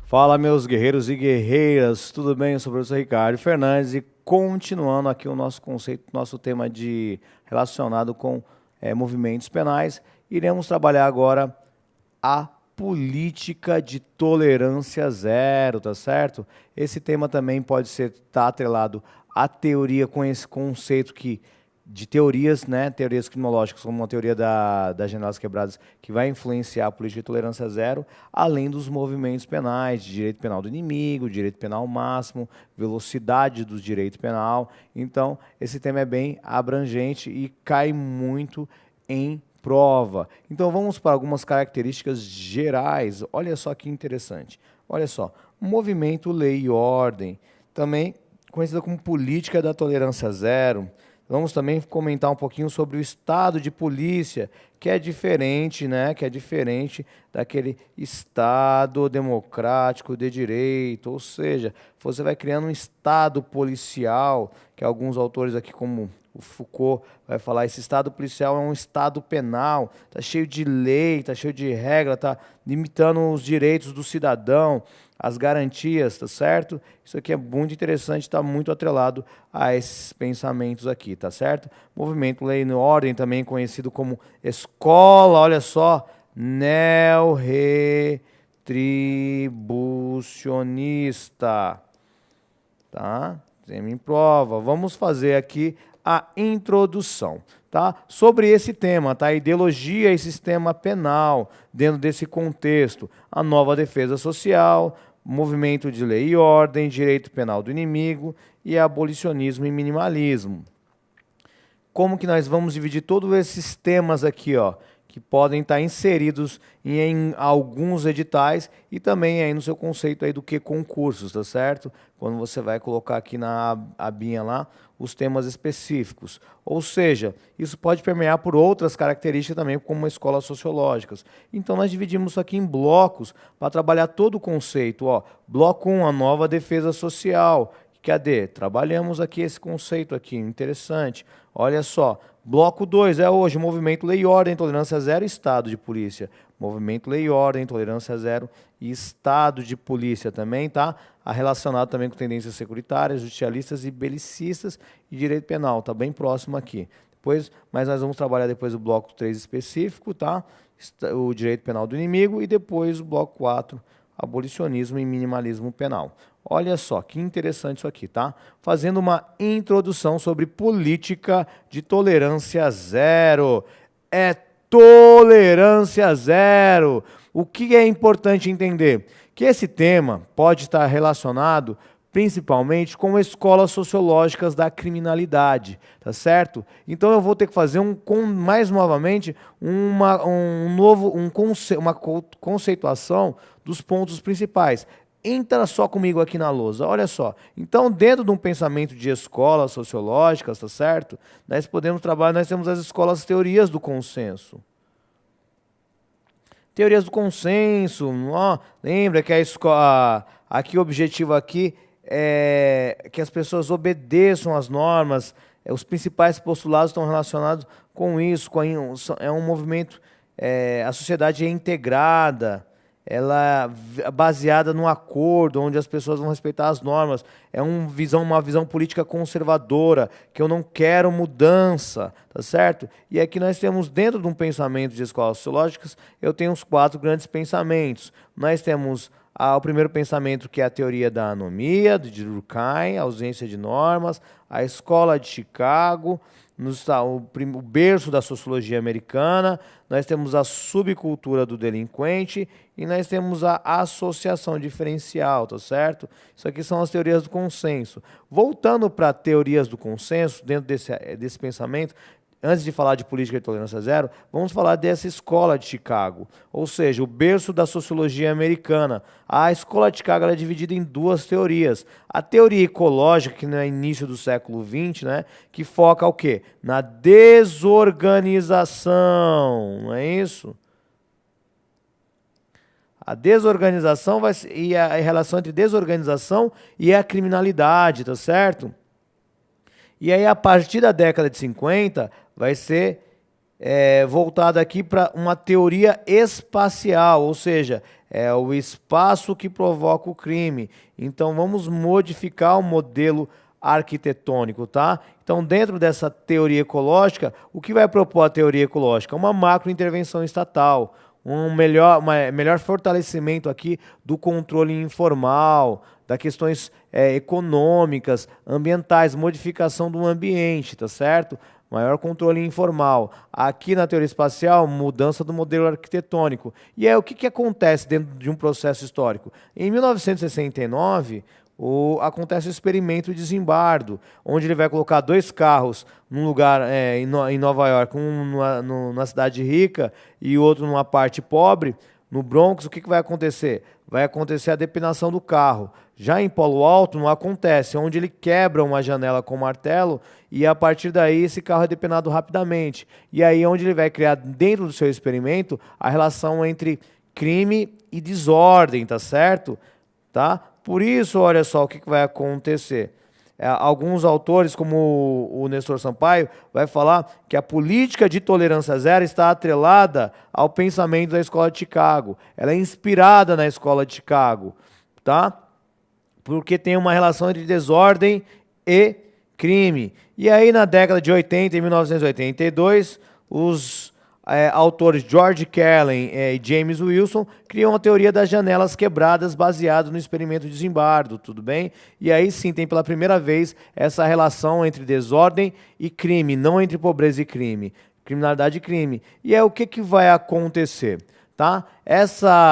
Fala, meus guerreiros e guerreiras, tudo bem? Eu sou o professor Ricardo Fernandes e continuando aqui o nosso conceito, nosso tema relacionado com movimentos penais, iremos trabalhar agora a política de tolerância zero, tá certo? Esse tema também pode estar atrelado à teoria com esse conceito de teorias, né, teorias criminológicas, como a teoria das janelas quebradas, que vai influenciar a política de tolerância zero, além dos movimentos penais, de direito penal do inimigo, direito penal máximo, velocidade do direito penal. Então, esse tema é bem abrangente e cai muito em prova. Então, vamos para algumas características gerais. Olha só que interessante. Olha só, movimento, lei e ordem, também conhecida como política da tolerância zero. Vamos também comentar um pouquinho sobre o estado de polícia, que é diferente, né? Que é diferente daquele estado democrático de direito, ou seja, você vai criando um estado policial, que alguns autores aqui, como o Foucault, vai falar, esse estado policial é um estado penal, está cheio de lei, está cheio de regra, está limitando os direitos do cidadão, as garantias, tá certo? Isso aqui é muito interessante, está muito atrelado a esses pensamentos aqui, tá certo? Movimento Lei e Ordem, também conhecido como escola, olha só, neo-retribucionista, tá? Tema em prova. Vamos fazer aqui a introdução, tá? Sobre esse tema, tá? Ideologia e sistema penal, dentro desse contexto, a nova defesa social, movimento de lei e ordem, direito penal do inimigo e abolicionismo e minimalismo. Como que nós vamos dividir todos esses temas aqui, ó, que podem estar inseridos em alguns editais e também aí no seu conceito aí do que concursos, tá certo? Quando você vai colocar aqui na abinha lá os temas específicos. Ou seja, isso pode permear por outras características também, como escolas sociológicas. Então nós dividimos isso aqui em blocos para trabalhar todo o conceito. Ó, bloco 1, a nova defesa social. Cadê? Trabalhamos aqui esse conceito aqui, interessante. Olha só, bloco 2 é hoje movimento lei e ordem, tolerância zero, estado de polícia. Movimento lei e ordem, tolerância zero e estado de polícia também, tá? Relacionado também com tendências securitárias, justicialistas e belicistas e direito penal, tá bem próximo aqui. Mas nós vamos trabalhar depois o bloco 3 específico, tá? O direito penal do inimigo e depois o bloco 4, abolicionismo e minimalismo penal. Olha só, que interessante isso aqui, tá? Fazendo uma introdução sobre política de tolerância zero. É tolerância zero. O que é importante entender? Que esse tema pode estar relacionado principalmente com escolas sociológicas da criminalidade, tá certo? Então eu vou ter que fazer mais novamente uma conceituação dos pontos principais. Entra só comigo aqui na lousa, olha só. Então, dentro de um pensamento de escolas sociológicas, tá certo? Nós podemos trabalhar, nós temos as escolas teorias do consenso. Teorias do consenso, ó, lembra que aqui o objetivo aqui é que as pessoas obedeçam às normas, os principais postulados estão relacionados com isso, é um movimento, a sociedade é integrada, ela é baseada num acordo, onde as pessoas vão respeitar as normas, é uma visão política conservadora, que eu não quero mudança, tá certo? E aqui nós temos, dentro de um pensamento de escolas sociológicas, eu tenho os 4 grandes pensamentos. Nós temos o primeiro pensamento, que é a teoria da anomia, de Durkheim, a ausência de normas, a escola de Chicago, o berço da sociologia americana, nós temos a subcultura do delinquente e nós temos a associação diferencial, tá certo? Isso aqui são as teorias do consenso. Voltando para teorias do consenso, dentro desse pensamento, antes de falar de política de tolerância zero, vamos falar dessa escola de Chicago, ou seja, o berço da sociologia americana. A escola de Chicago é dividida em 2 teorias. A teoria ecológica, que no início do século XX, né, que foca o quê? Na desorganização, não é isso? A desorganização e a relação entre desorganização e a criminalidade, tá certo? E aí, a partir da década de 50, vai ser voltada aqui para uma teoria espacial, ou seja, é o espaço que provoca o crime. Então vamos modificar o modelo arquitetônico, tá? Então, dentro dessa teoria ecológica, o que vai propor a teoria ecológica? Uma macrointervenção estatal, melhor fortalecimento aqui do controle informal, das questões econômicas, ambientais, modificação do ambiente, tá certo? Maior controle informal. Aqui na teoria espacial, mudança do modelo arquitetônico. E o que acontece dentro de um processo histórico? Em 1969, acontece o experimento de Zimbardo, onde ele vai colocar 2 carros num lugar em Nova York, um numa cidade rica e outro numa parte pobre. No Bronx, o que vai acontecer? Vai acontecer a depenação do carro. Já em Palo Alto não acontece, onde ele quebra uma janela com martelo e a partir daí esse carro é depenado rapidamente. E aí onde ele vai criar dentro do seu experimento a relação entre crime e desordem, tá certo? Tá? Por isso, olha só o que vai acontecer. Alguns autores, como o Nestor Sampaio, vai falar que a política de tolerância zero está atrelada ao pensamento da Escola de Chicago. Ela é inspirada na Escola de Chicago, tá? Porque tem uma relação entre desordem e crime. E aí, na década de 80, em 1982, os autores George Carlin e James Wilson criam a teoria das janelas quebradas baseado no experimento de Zimbardo, tudo bem? E aí sim tem pela primeira vez essa relação entre desordem e crime, não entre pobreza e crime, criminalidade e crime. E o que vai acontecer? Tá?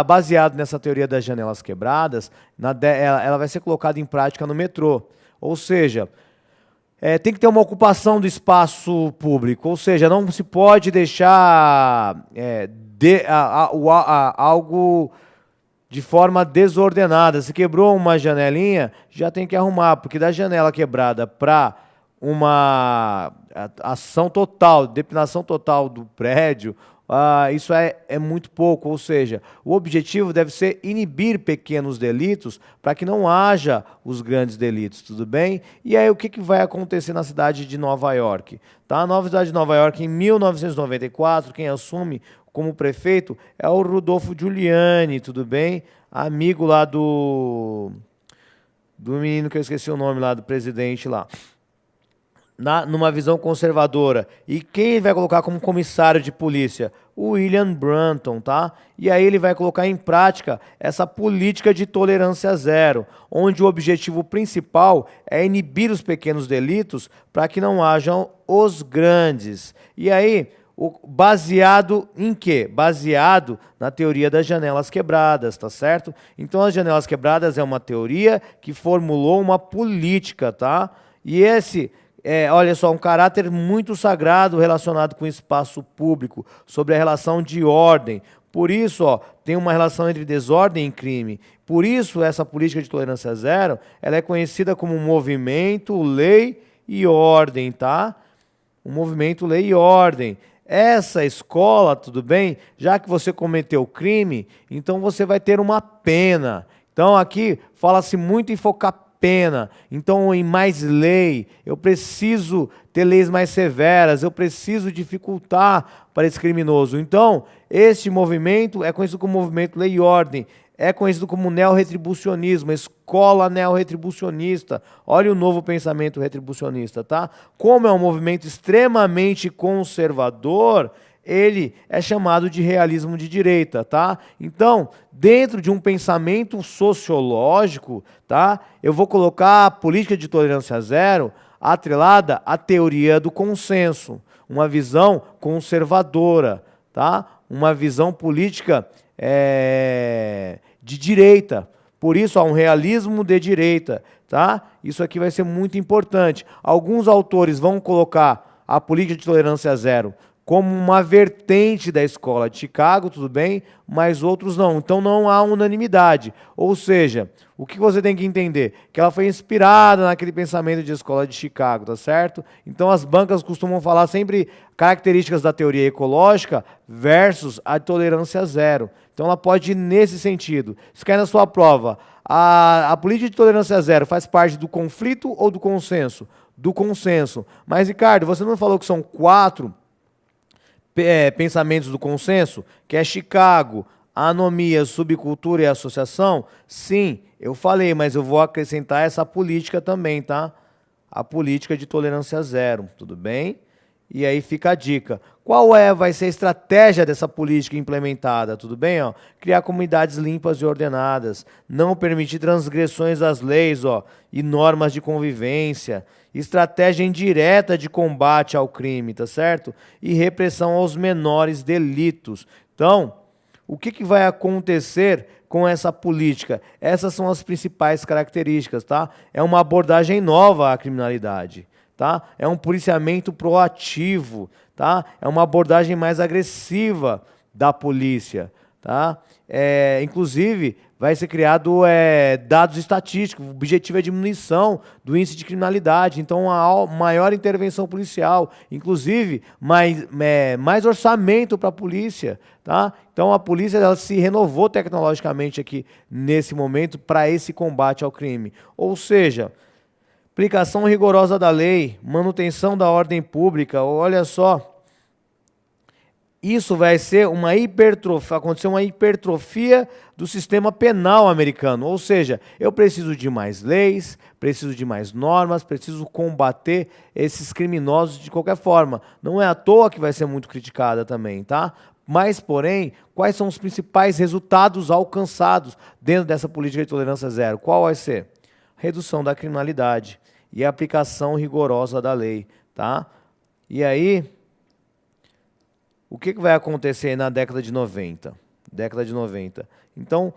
Baseado nessa teoria das janelas quebradas, ela vai ser colocada em prática no metrô. Ou seja, tem que ter uma ocupação do espaço público, ou seja, não se pode deixar algo de forma desordenada. Se quebrou uma janelinha, já tem que arrumar, porque da janela quebrada para uma ação total, depilação total do prédio, isso é muito pouco, ou seja, o objetivo deve ser inibir pequenos delitos para que não haja os grandes delitos, tudo bem? E aí o que vai acontecer na cidade de Nova York? Tá? A nova cidade de Nova York, em 1994, quem assume como prefeito é o Rudolfo Giuliani, tudo bem? Amigo lá do menino que eu esqueci o nome lá, do presidente lá. Numa visão conservadora. E quem vai colocar como comissário de polícia? O William Brunton, tá? E aí ele vai colocar em prática essa política de tolerância zero, onde o objetivo principal é inibir os pequenos delitos para que não hajam os grandes. E aí, baseado em quê? Baseado na teoria das janelas quebradas, tá certo? Então as janelas quebradas é uma teoria que formulou uma política, tá? E olha só, um caráter muito sagrado relacionado com o espaço público, sobre a relação de ordem. Por isso, tem uma relação entre desordem e crime. Por isso, essa política de tolerância zero, ela é conhecida como movimento, lei e ordem, tá? O movimento, lei e ordem. Essa escola, tudo bem? Já que você cometeu crime, então você vai ter uma pena. Então, aqui fala-se muito em focar pena, então em mais lei, eu preciso ter leis mais severas, eu preciso dificultar para esse criminoso. Então, este movimento é conhecido como movimento lei e ordem, é conhecido como neorretribucionismo, escola neorretribucionista. Olha o novo pensamento retribucionista, tá? Como é um movimento extremamente conservador, ele é chamado de realismo de direita, tá? Então, dentro de um pensamento sociológico, tá? Eu vou colocar a política de tolerância zero atrelada à teoria do consenso, uma visão conservadora, tá? Uma visão política de direita. Por isso, há um realismo de direita, tá? Isso aqui vai ser muito importante. Alguns autores vão colocar a política de tolerância zero como uma vertente da escola de Chicago, tudo bem? Mas outros não. Então não há unanimidade. Ou seja, o que você tem que entender? Que ela foi inspirada naquele pensamento de escola de Chicago, tá certo? Então as bancas costumam falar sempre características da teoria ecológica versus a tolerância zero. Então ela pode ir nesse sentido. Se cair na sua prova, a política de tolerância zero faz parte do conflito ou do consenso? Do consenso. Mas, Ricardo, você não falou que são 4 Pensamentos do consenso, que é Chicago, anomia, subcultura e associação? Sim, eu falei, mas eu vou acrescentar essa política também, tá? A política de tolerância zero, tudo bem? E aí fica a dica. Vai ser a estratégia dessa política implementada, tudo bem? Ó? Criar comunidades limpas e ordenadas, não permitir transgressões às leis, ó, e normas de convivência, estratégia indireta de combate ao crime, tá certo? E repressão aos menores delitos. Então, o que vai acontecer com essa política? Essas são as principais características, tá? É uma abordagem nova à criminalidade, tá? É um policiamento proativo, tá? É uma abordagem mais agressiva da polícia, tá? Inclusive, vai ser criado dados estatísticos. O objetivo é a diminuição do índice de criminalidade. Então, a maior intervenção policial. Inclusive, mais orçamento para a polícia. Tá? Então, a polícia ela se renovou tecnologicamente aqui, nesse momento, para esse combate ao crime. Ou seja, aplicação rigorosa da lei, manutenção da ordem pública. Olha só. Isso vai ser acontecer uma hipertrofia do sistema penal americano. Ou seja, eu preciso de mais leis, preciso de mais normas, preciso combater esses criminosos de qualquer forma. Não é à toa que vai ser muito criticada também, tá? Mas, porém, quais são os principais resultados alcançados dentro dessa política de tolerância zero? Qual vai ser? Redução da criminalidade e a aplicação rigorosa da lei, tá? E aí, o que vai acontecer na década de 90? Então,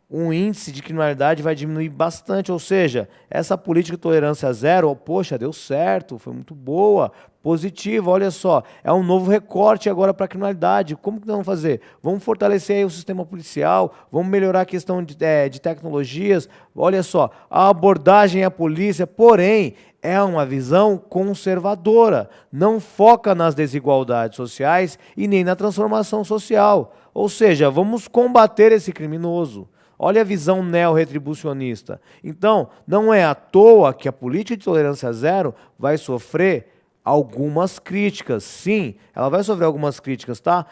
o índice de criminalidade vai diminuir bastante, ou seja, essa política de tolerância zero, poxa, deu certo, foi muito boa, positiva, olha só, é um novo recorte agora para a criminalidade. Como que nós vamos fazer? Vamos fortalecer aí o sistema policial, vamos melhorar a questão de tecnologias, olha só, a abordagem à polícia, porém, é uma visão conservadora, não foca nas desigualdades sociais e nem na transformação social. Ou seja, vamos combater esse criminoso. Olha a visão neo-retribucionista. Então, não é à toa que a política de tolerância zero vai sofrer algumas críticas. Sim, ela vai sofrer algumas críticas, tá?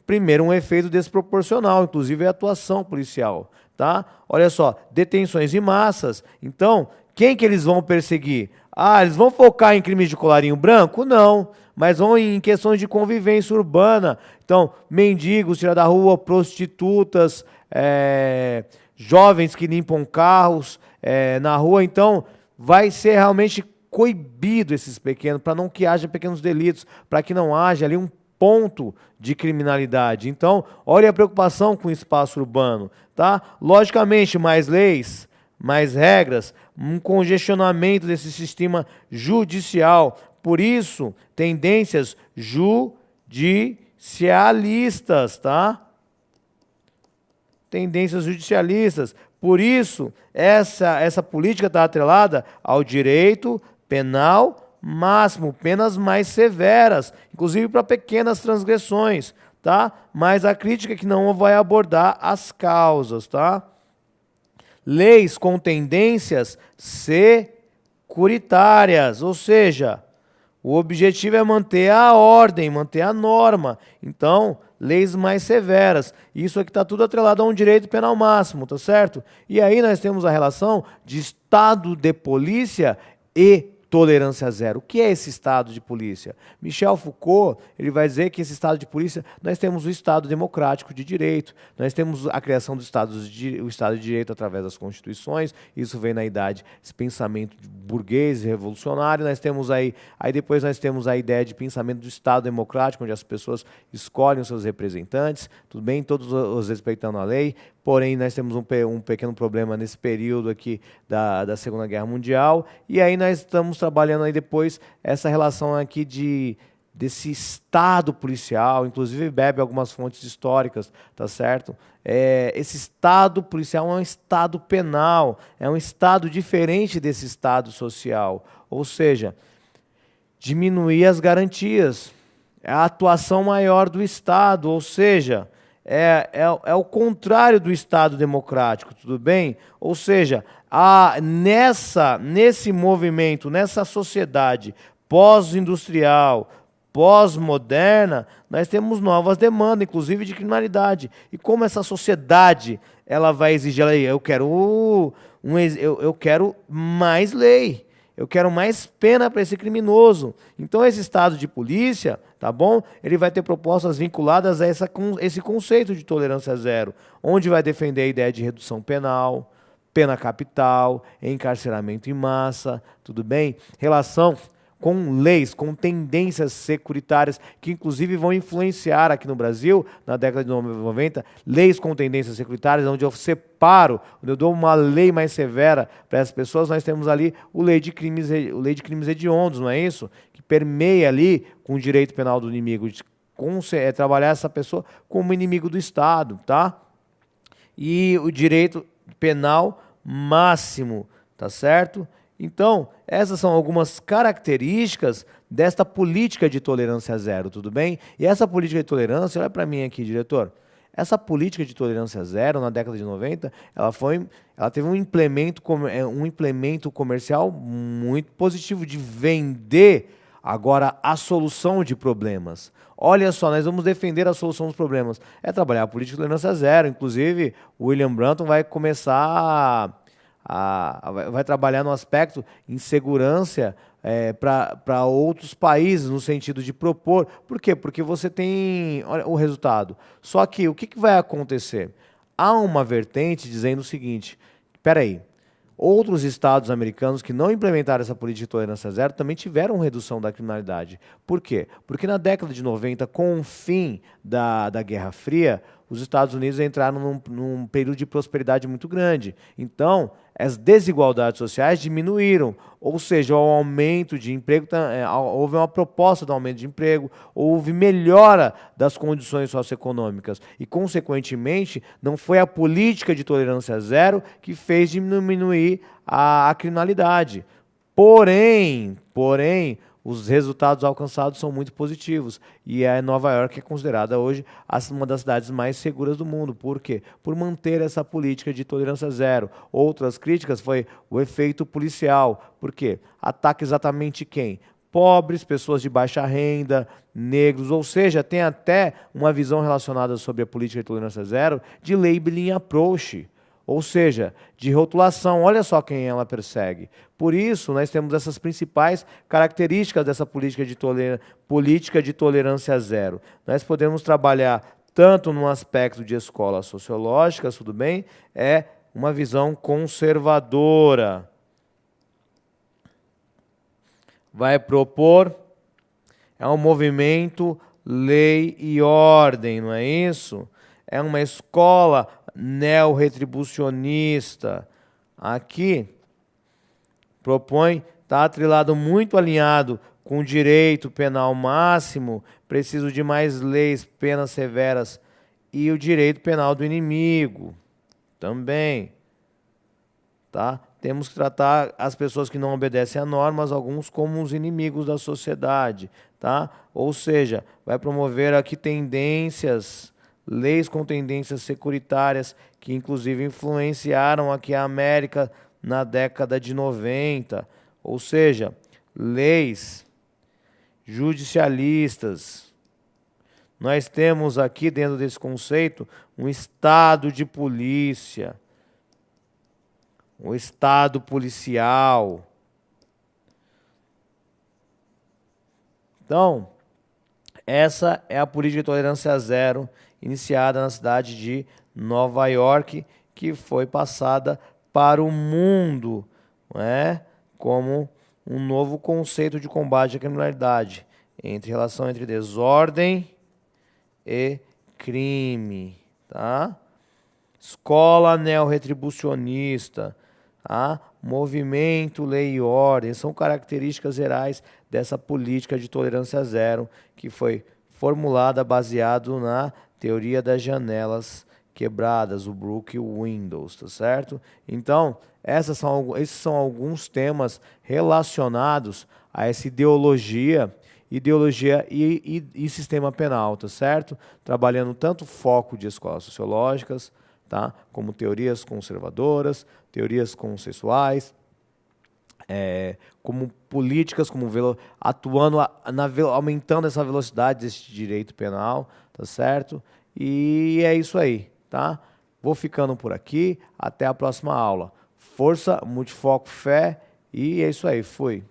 Primeiro, um efeito desproporcional, inclusive a atuação policial, tá? Olha só, detenções em massas. Então, quem que eles vão perseguir? Eles vão focar em crimes de colarinho branco? Não, mas vão em questões de convivência urbana. Então, mendigos, tirar da rua, prostitutas, jovens que limpam carros na rua. Então, vai ser realmente coibido esses pequenos, para não que haja pequenos delitos, para que não haja ali um ponto de criminalidade. Então, olha a preocupação com o espaço urbano, tá? Logicamente, mais leis, mais regras, um congestionamento desse sistema judicial. Por isso, tendências judicialistas, tá? Tendências judicialistas. Por isso, essa política está atrelada ao direito penal máximo, penas mais severas, inclusive para pequenas transgressões, tá? Mas a crítica é que não vai abordar as causas, tá? Leis com tendências securitárias, ou seja, o objetivo é manter a ordem, manter a norma. Então, leis mais severas. Isso aqui está tudo atrelado a um direito penal máximo, tá certo? E aí nós temos a relação de estado de polícia e tolerância zero. O que é esse estado de polícia? Michel Foucault, ele vai dizer que esse estado de polícia, nós temos o Estado democrático de direito, nós temos a criação do Estado de Direito através das constituições, isso vem na idade, esse pensamento burguês e revolucionário, nós temos aí depois nós temos a ideia de pensamento do Estado democrático, onde as pessoas escolhem os seus representantes, tudo bem, todos os respeitando a lei, porém nós temos um pequeno problema nesse período aqui da Segunda Guerra Mundial, e aí nós estamos trabalhando aí depois essa relação aqui desse estado policial, inclusive bebe algumas fontes históricas, tá certo? Esse estado policial é um estado penal, é um estado diferente desse estado social, ou seja, diminuir as garantias, é a atuação maior do Estado, ou seja, é o contrário do Estado democrático, tudo bem? Ou seja, nesse movimento, nessa sociedade pós-industrial, pós-moderna, nós temos novas demandas, inclusive de criminalidade. E como essa sociedade ela vai exigir, eu quero eu quero mais lei, eu quero mais pena para esse criminoso. Então esse estado de polícia, tá bom? Ele vai ter propostas vinculadas a esse conceito de tolerância zero, onde vai defender a ideia de redução penal, pena capital, encarceramento em massa, tudo bem? Relação com leis, com tendências securitárias, que inclusive vão influenciar aqui no Brasil, na década de 90, leis com tendências securitárias, onde eu separo, onde eu dou uma lei mais severa para essas pessoas. Nós temos ali o lei de crimes hediondos, não é isso? Que permeia ali com o direito penal do inimigo, trabalhar essa pessoa como inimigo do Estado, tá? E o direito penal máximo, tá certo? Então, essas são algumas características desta política de tolerância zero, tudo bem? E essa política de tolerância, olha para mim aqui, diretor. Essa política de tolerância zero, na década de 90, ela teve um implemento comercial muito positivo de vender agora a solução de problemas. Olha só, nós vamos defender a solução dos problemas. É trabalhar a política de tolerância zero. Inclusive, o William Branton vai começar vai trabalhar no aspecto insegurança para outros países, no sentido de propor. Por quê? Porque você tem olha, o resultado. Só que o que vai acontecer? Há uma vertente dizendo o seguinte, espera aí, outros estados americanos que não implementaram essa política de tolerância zero também tiveram redução da criminalidade. Por quê? Porque na década de 90, com o fim da Guerra Fria, os Estados Unidos entraram num período de prosperidade muito grande. Então, as desigualdades sociais diminuíram, ou seja, o aumento de emprego, houve uma proposta do aumento de emprego, houve melhora das condições socioeconômicas e, consequentemente, não foi a política de tolerância zero que fez diminuir a criminalidade. Porém, os resultados alcançados são muito positivos e a Nova York é considerada hoje uma das cidades mais seguras do mundo. Por quê? Por manter essa política de tolerância zero. Outras críticas foi o efeito policial. Por quê? Ataca exatamente quem? Pobres, pessoas de baixa renda, negros, ou seja, tem até uma visão relacionada sobre a política de tolerância zero de labeling approach. Ou seja, de rotulação, olha só quem ela persegue. Por isso, nós temos essas principais características dessa política de tolerância zero. Nós podemos trabalhar tanto no aspecto de escolas sociológicas, tudo bem? É uma visão conservadora. Vai propor, é um movimento, lei e ordem, não é isso? É uma escola neo-retribucionista. Aqui propõe, está atrelado, muito alinhado com o direito penal máximo, preciso de mais leis, penas severas, e o direito penal do inimigo também. Tá? Temos que tratar as pessoas que não obedecem a normas, alguns como os inimigos da sociedade. Tá? Ou seja, vai promover aqui tendências, leis com tendências securitárias, que inclusive influenciaram aqui a América na década de 90. Ou seja, leis judicialistas. Nós temos aqui, dentro desse conceito, um estado de polícia, um estado policial. Então, essa é a política de tolerância zero, iniciada na cidade de Nova York, que foi passada para o mundo, não é? Como um novo conceito de combate à criminalidade, relação entre desordem e crime. Tá? Escola neo-retribucionista, tá? Movimento, lei e ordem, são características gerais dessa política de tolerância zero, que foi formulada baseado na teoria das janelas quebradas, o Brook Windows, tá certo? Então, esses são alguns temas relacionados a essa ideologia e sistema penal, tá certo? Trabalhando tanto foco de escolas sociológicas, tá? Como teorias conservadoras, teorias consensuais, como políticas, atuando, aumentando essa velocidade desse direito penal, tá certo? E é isso aí, tá? Vou ficando por aqui, até a próxima aula. Força, multifoco, fé, e é isso aí, fui.